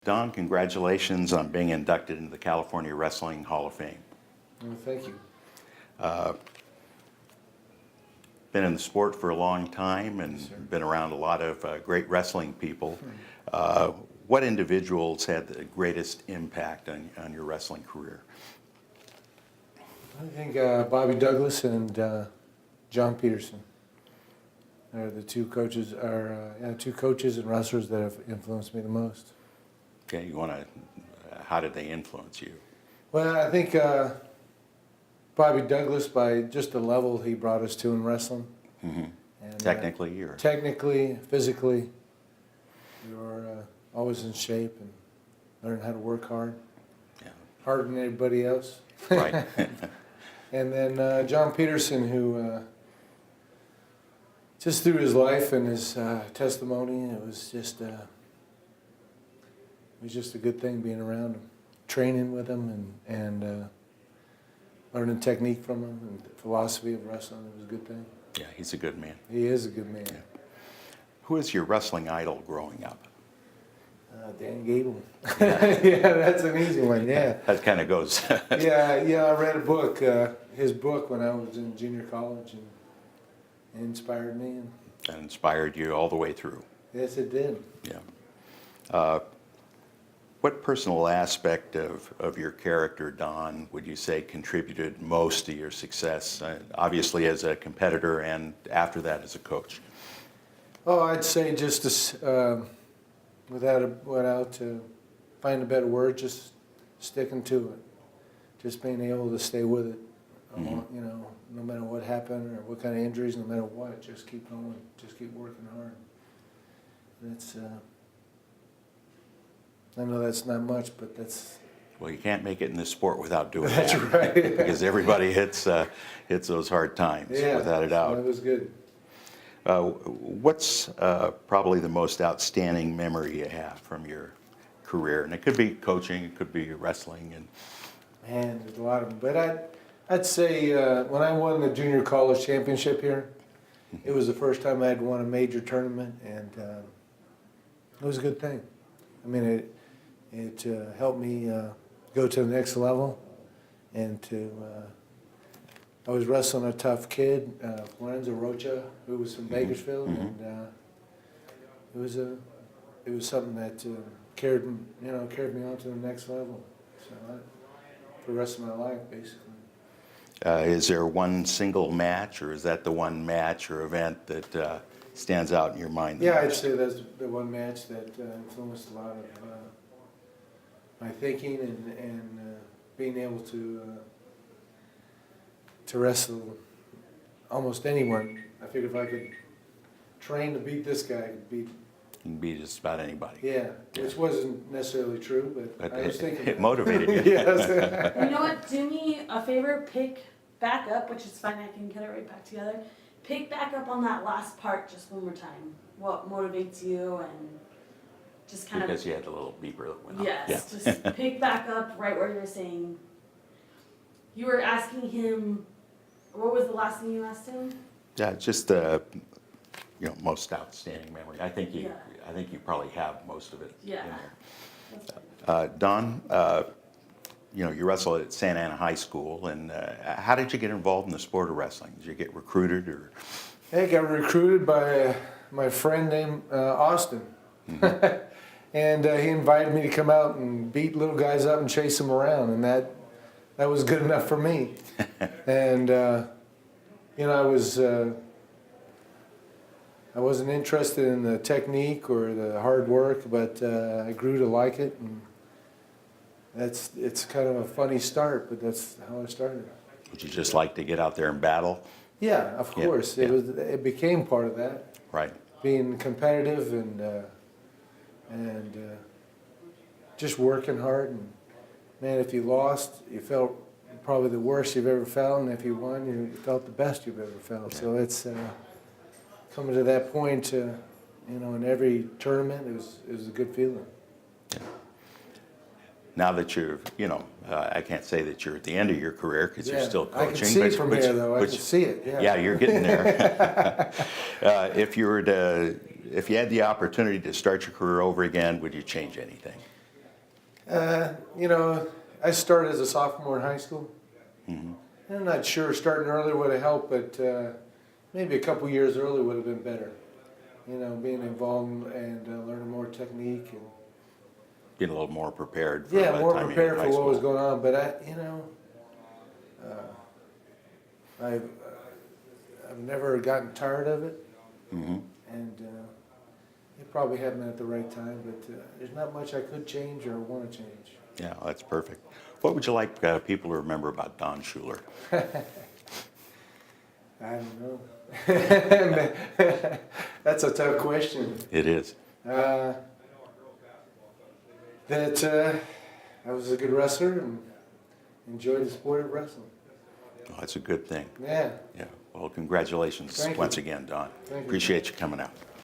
Don, congratulations on being inducted into the California Wrestling Hall of Fame. Well, thank you. Been in the sport for a long time and Yes, sir. been around a lot of great wrestling people. What individuals had the greatest impact on your wrestling career? I think Bobby Douglas and John Peterson are the two coaches, and wrestlers that have influenced me the most. Okay, how did they influence you? Well, I think Bobby Douglas, by just the level he brought us to in wrestling. Mm-hmm. And, Technically, physically, we were always in shape and learned how to work hard, harder than anybody else. Right. And then John Peterson, who just through his life and his testimony, it was just a good thing being around him, training with him, and learning technique from him and the philosophy of wrestling. It was a good thing. Yeah, he's a good man. He is a good man. Yeah. Who is your wrestling idol growing up? Dan Gable. Yeah, that's an easy one. Yeah. That kind of goes. Yeah. I read a book, his book, when I was in junior college, and it inspired me. And That inspired you all the way through. yes, it did. Yeah. What personal aspect of your character, Don, would you say contributed most to your success, obviously as a competitor and after that as a coach? Oh, I'd say just without find a better word, just sticking to it, just being able to stay with it. Mm-hmm. You know, no matter what happened or what kind of injuries, no matter what, just keep going, just keep working hard. That's. I know that's not much, but that's. Well, you can't make it in this sport without doing That's that. right. Because everybody hits those hard times, without a doubt. That was good. What's probably the most outstanding memory you have from your career? And it could be coaching, it could be wrestling, and Man, there's a lot of them. But I'd say when I won the junior college championship here, it was the first time I'd won a major tournament, and it was a good thing. I mean, it helped me go to the next level, and I was wrestling a tough kid, Lorenzo Rocha, who was from Bakersfield, and it was something that carried me on to the next level. So for the rest of my life, basically. is there one single match, or is that the one match or event that stands out in your mind? Yeah, I'd say that's the one match that influenced a lot of my thinking and being able to wrestle almost anyone. I figured if I could train to beat this guy, I could beat. You can beat just about anybody. Yeah, which wasn't necessarily true, but I was thinking. It motivated you. Yes. You know what? Do me a favor. Pick back up, which is fine. I can get it right back together. Pick back up on that last part just one more time. What motivates you and just kind Because of. you had the little beeper that went off. Yes, just pick back up right where you were saying. You were asking him, what was the last thing you asked him? Yeah, just most outstanding memory. I think you probably have most of it in Yeah. there. Don, you wrestled at Santa Ana High School, and how did you get involved in the sport of wrestling? Did you get recruited, or? I got recruited by my friend named Austin. Mm-hmm. And he invited me to come out and beat little guys up and chase them around, and that was good enough for me. And I wasn't interested in the technique or the hard work, but I grew to like it, and it's kind of a funny start, but that's how I started. Would you just like to get out there and battle? Yeah, of course. Yeah. It became part of that. Right. Being competitive and just working hard, and man, if you lost, you felt probably the worst you've ever felt, and if you won, you felt the best you've ever felt. Yeah. So it's coming to that point, in every tournament, it was a good feeling. Yeah. Now that you're, I can't say that you're at the end of your career because you're still coaching. I can see it from here, though. I can see it. Yeah. Yeah, you're getting there. If you had the opportunity to start your career over again, would you change anything? You know, I started as a sophomore in high school. I'm not sure starting earlier would have helped, but maybe a couple years earlier would have been better. You know, being involved and learning more technique and Being a little more prepared for yeah, by the more time you hit prepared high for what was school. going on. But I've never gotten tired of it, and it probably happened at the right time. But there's not much I could change or want to change. Yeah, that's perfect. What would you like people to remember about Don Shuler? I don't know. That's a tough question. It is. That I was a good wrestler and enjoyed the sport of wrestling. Oh, that's a good thing. Yeah. Yeah. Well, congratulations Thank you. once again, Don. Thank you. Appreciate you coming out.